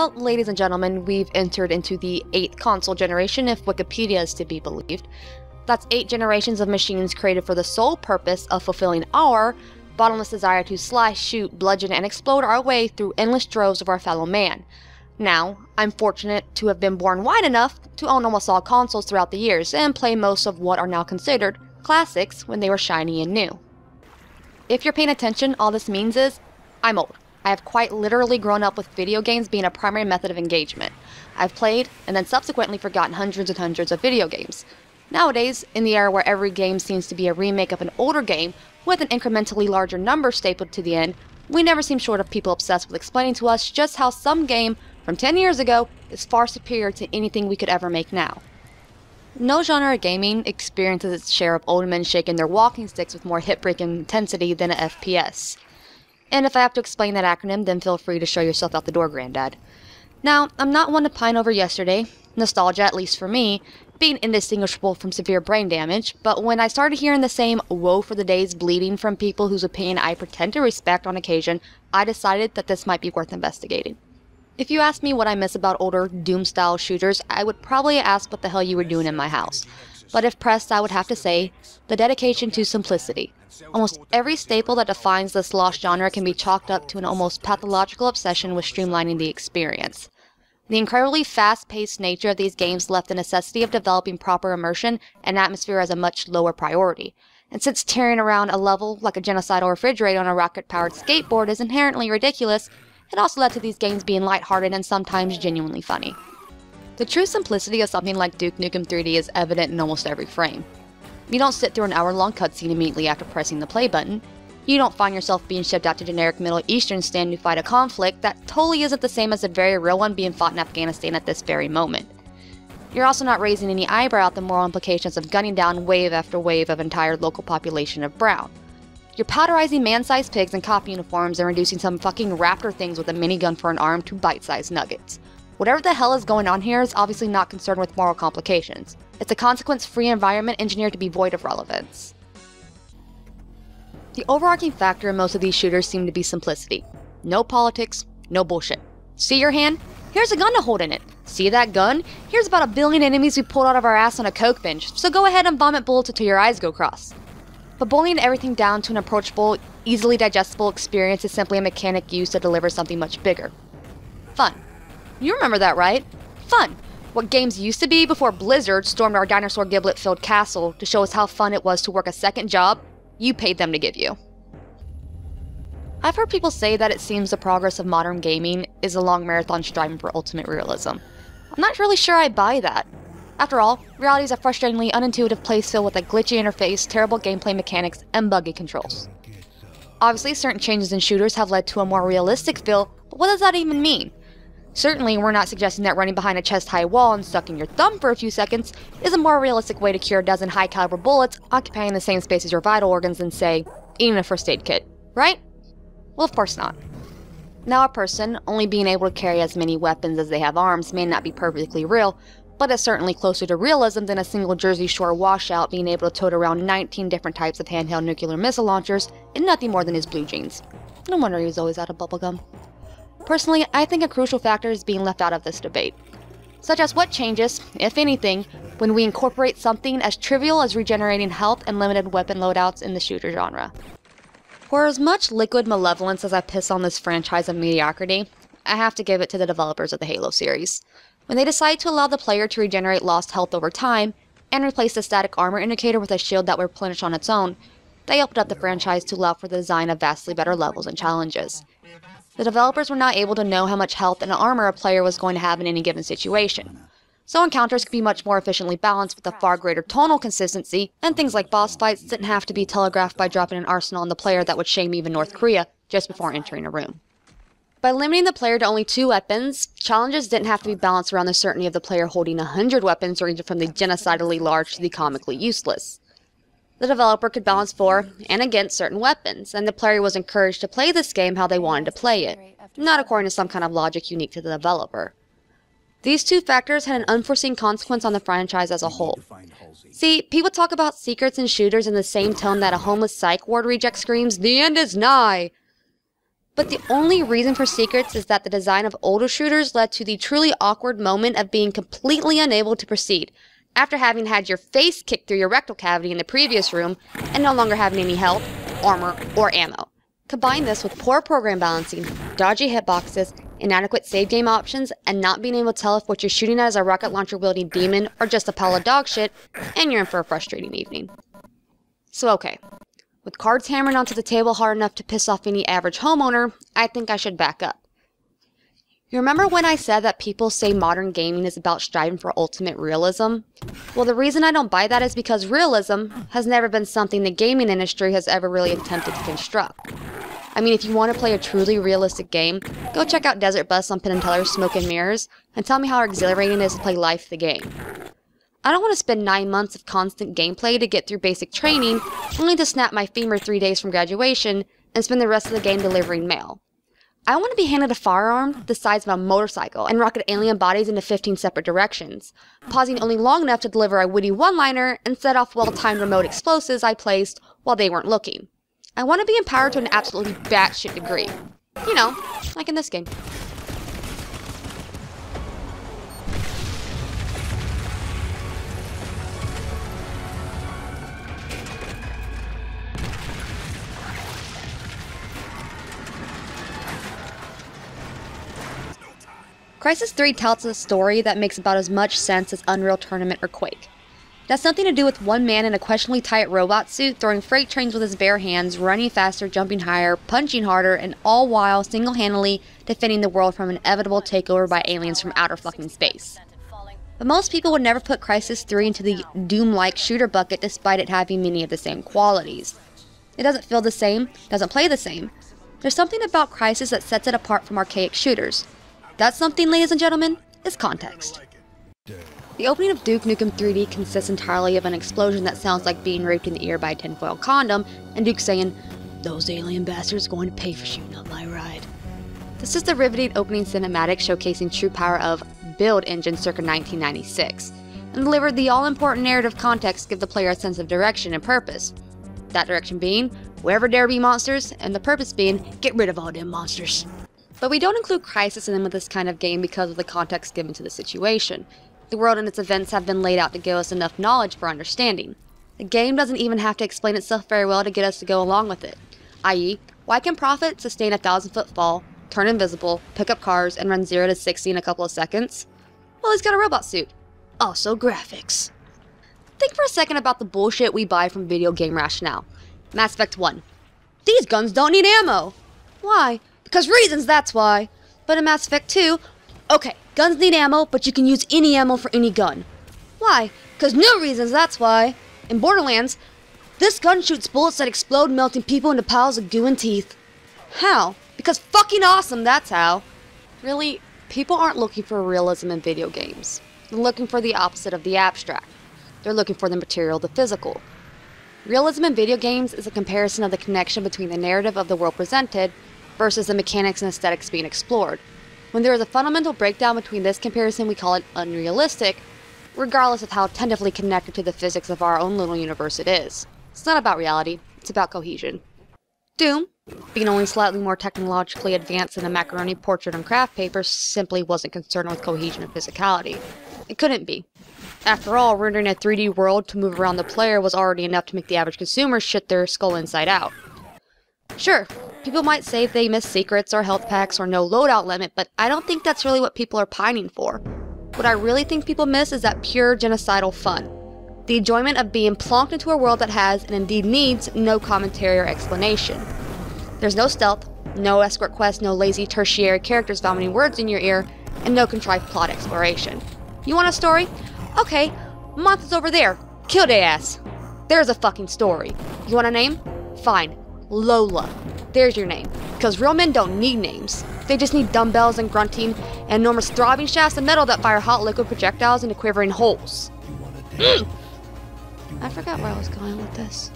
Well, ladies and gentlemen, we've entered into the 8th console generation if Wikipedia is to be believed. That's 8 generations of machines created for the sole purpose of fulfilling our bottomless desire to slice, shoot, bludgeon, and explode our way through endless droves of our fellow man. Now, I'm fortunate to have been born wide enough to own almost all consoles throughout the years and play most of what are now considered classics when they were shiny and new. If you're paying attention, all this means is, I'm old. I have quite literally grown up with video games being a primary method of engagement. I've played, and then subsequently forgotten hundreds and hundreds of video games. Nowadays, in the era where every game seems to be a remake of an older game with an incrementally larger number stapled to the end, we never seem short of people obsessed with explaining to us just how some game from 10 years ago is far superior to anything we could ever make now. No genre of gaming experiences its share of old men shaking their walking sticks with more hit-breaking intensity than a FPS. And if I have to explain that acronym, then feel free to show yourself out the door, Granddad. Now, I'm not one to pine over yesterday, nostalgia, at least for me, being indistinguishable from severe brain damage, but when I started hearing the same woe for the days bleeding from people whose opinion I pretend to respect on occasion, I decided that this might be worth investigating. If you ask me what I miss about older Doom-style shooters, I would probably ask what the hell you were doing in my house. But if pressed, I would have to say, the dedication to simplicity. Almost every staple that defines this lost genre can be chalked up to an almost pathological obsession with streamlining the experience. The incredibly fast-paced nature of these games left the necessity of developing proper immersion and atmosphere as a much lower priority. And since tearing around a level like a genocidal refrigerator on a rocket-powered skateboard is inherently ridiculous, it also led to these games being lighthearted and sometimes genuinely funny. The true simplicity of something like Duke Nukem 3D is evident in almost every frame. You don't sit through an hour-long cutscene immediately after pressing the play button. You don't find yourself being shipped out to generic Middle Eastern stand to fight a conflict that totally isn't the same as the very real one being fought in Afghanistan at this very moment. You're also not raising any eyebrow at the moral implications of gunning down wave after wave of entire local population of brown. You're powderizing man-sized pigs in cop uniforms and reducing some fucking raptor things with a minigun for an arm to bite-sized nuggets. Whatever the hell is going on here is obviously not concerned with moral complications. It's a consequence-free environment engineered to be void of relevance. The overarching factor in most of these shooters seem to be simplicity. No politics, no bullshit. See your hand? Here's a gun to hold in it. See that gun? Here's about 1 billion enemies we pulled out of our ass on a coke bench, so go ahead and vomit bullets until your eyes go cross. But boiling everything down to an approachable, easily digestible experience is simply a mechanic used to deliver something much bigger. Fun. You remember that, right? Fun. What games used to be before Blizzard stormed our dinosaur giblet-filled castle to show us how fun it was to work a second job you paid them to give you. I've heard people say that it seems the progress of modern gaming is a long marathon striving for ultimate realism. I'm not really sure I buy that. After all, reality is a frustratingly unintuitive place filled with a glitchy interface, terrible gameplay mechanics, and buggy controls. Obviously, certain changes in shooters have led to a more realistic feel, but what does that even mean? Certainly, we're not suggesting that running behind a chest-high wall and sucking your thumb for a few seconds is a more realistic way to cure a dozen high-caliber bullets occupying the same space as your vital organs than, say, eating a first aid kit, right? Well, of course not. Now, a person only being able to carry as many weapons as they have arms may not be perfectly real, but it's certainly closer to realism than a single Jersey Shore washout being able to tote around 19 different types of handheld nuclear missile launchers in nothing more than his blue jeans. No wonder he was always out of bubblegum. Personally, I think a crucial factor is being left out of this debate, such as what changes, if anything, when we incorporate something as trivial as regenerating health and limited weapon loadouts in the shooter genre. For as much liquid malevolence as I piss on this franchise of mediocrity, I have to give it to the developers of the Halo series. When they decided to allow the player to regenerate lost health over time, and replace the static armor indicator with a shield that would replenish on its own, they opened up the franchise to allow for the design of vastly better levels and challenges. The developers were not able to know how much health and armor a player was going to have in any given situation, so encounters could be much more efficiently balanced with a far greater tonal consistency, and things like boss fights didn't have to be telegraphed by dropping an arsenal on the player that would shame even North Korea just before entering a room. By limiting the player to only 2 weapons, challenges didn't have to be balanced around the certainty of the player holding 100 weapons ranging from the genocidally large to the comically useless. The developer could balance for and against certain weapons, and the player was encouraged to play this game how they wanted to play it, not according to some kind of logic unique to the developer. These 2 factors had an unforeseen consequence on the franchise as a whole. See, people talk about secrets in shooters in the same tone that a homeless psych ward reject screams, "The end is nigh!" But the only reason for secrets is that the design of older shooters led to the truly awkward moment of being completely unable to proceed, after having had your face kicked through your rectal cavity in the previous room and no longer having any health, armor, or ammo. Combine this with poor program balancing, dodgy hitboxes, inadequate save game options, and not being able to tell if what you're shooting at is a rocket launcher wielding demon or just a pile of dog shit, and you're in for a frustrating evening. So okay, with cards hammering onto the table hard enough to piss off any average homeowner, I think I should back up. You remember when I said that people say modern gaming is about striving for ultimate realism? Well, the reason I don't buy that is because realism has never been something the gaming industry has ever really attempted to construct. I mean, if you want to play a truly realistic game, go check out Desert Bus on Penn and Teller's Smoke and Mirrors, and tell me how exhilarating it is to play Life the Game. I don't want to spend 9 months of constant gameplay to get through basic training, only to snap my femur 3 days from graduation, and spend the rest of the game delivering mail. I want to be handed a firearm the size of a motorcycle and rocket alien bodies into 15 separate directions, pausing only long enough to deliver a witty one-liner and set off well-timed remote explosives I placed while they weren't looking. I want to be empowered to an absolutely batshit degree. You know, like in this game. Crysis 3 tells a story that makes about as much sense as Unreal Tournament or Quake. It has something to do with one man in a questionably tight robot suit throwing freight trains with his bare hands, running faster, jumping higher, punching harder, and all while single-handedly defending the world from an inevitable takeover by aliens from outer fucking space. But most people would never put Crysis 3 into the Doom-like shooter bucket despite it having many of the same qualities. It doesn't feel the same, doesn't play the same. There's something about Crysis that sets it apart from archaic shooters. That something, ladies and gentlemen, is context. The opening of Duke Nukem 3D consists entirely of an explosion that sounds like being raped in the ear by a tinfoil condom, and Duke saying, "Those alien bastards are going to pay for shooting up my ride." This is the riveting opening cinematic showcasing true power of Build Engine circa 1996, and delivered the all-important narrative context to give the player a sense of direction and purpose. That direction being, wherever there be monsters, and the purpose being, get rid of all them monsters. But we don't include Crysis in with this kind of game because of the context given to the situation. The world and its events have been laid out to give us enough knowledge for understanding. The game doesn't even have to explain itself very well to get us to go along with it. I.e., why can Prophet sustain a 1,000-foot fall, turn invisible, pick up cars, and run 0 to 60 in a couple of seconds? Well, he's got a robot suit. Also graphics. Think for a second about the bullshit we buy from video game rationale. Mass Effect 1. These guns don't need ammo. Why? Because reasons, that's why. But in Mass Effect 2, okay, guns need ammo, but you can use any ammo for any gun. Why? Because no reasons, that's why. In Borderlands, this gun shoots bullets that explode, melting people into piles of goo and teeth. How? Because fucking awesome, that's how. Really, people aren't looking for realism in video games. They're looking for the opposite of the abstract. They're looking for the material, the physical. Realism in video games is a comparison of the connection between the narrative of the world presented versus the mechanics and aesthetics being explored. When there is a fundamental breakdown between this comparison, we call it unrealistic, regardless of how tentatively connected to the physics of our own little universe it is. It's not about reality, it's about cohesion. Doom, being only slightly more technologically advanced than a macaroni portrait on craft paper, simply wasn't concerned with cohesion and physicality. It couldn't be. After all, rendering a 3D world to move around the player was already enough to make the average consumer shit their skull inside out. Sure, people might say they miss secrets or health packs or no loadout limit, but I don't think that's really what people are pining for. What I really think people miss is that pure genocidal fun. The enjoyment of being plonked into a world that has, and indeed needs, no commentary or explanation. There's no stealth, no escort quest, no lazy tertiary characters vomiting words in your ear, and no contrived plot exploration. You want a story? Okay, monsters over there. Kill their ass. There's a fucking story. You want a name? Fine. Lola. There's your name. Because real men don't need names. They just need dumbbells and grunting, and enormous throbbing shafts of metal that fire hot liquid projectiles into quivering holes. I forgot where I was going with this.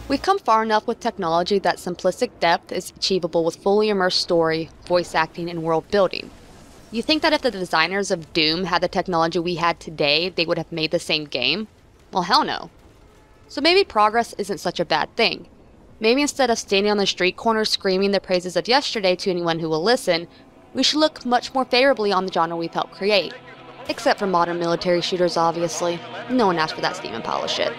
We've come far enough with technology that simplistic depth is achievable with fully immersed story, voice acting, and world building. You think that if the designers of Doom had the technology we had today, they would have made the same game? Well, hell no. So maybe progress isn't such a bad thing. Maybe instead of standing on the street corner screaming the praises of yesterday to anyone who will listen, we should look much more favorably on the genre we've helped create. Except for modern military shooters, obviously. No one asked for that steaming pile of shit.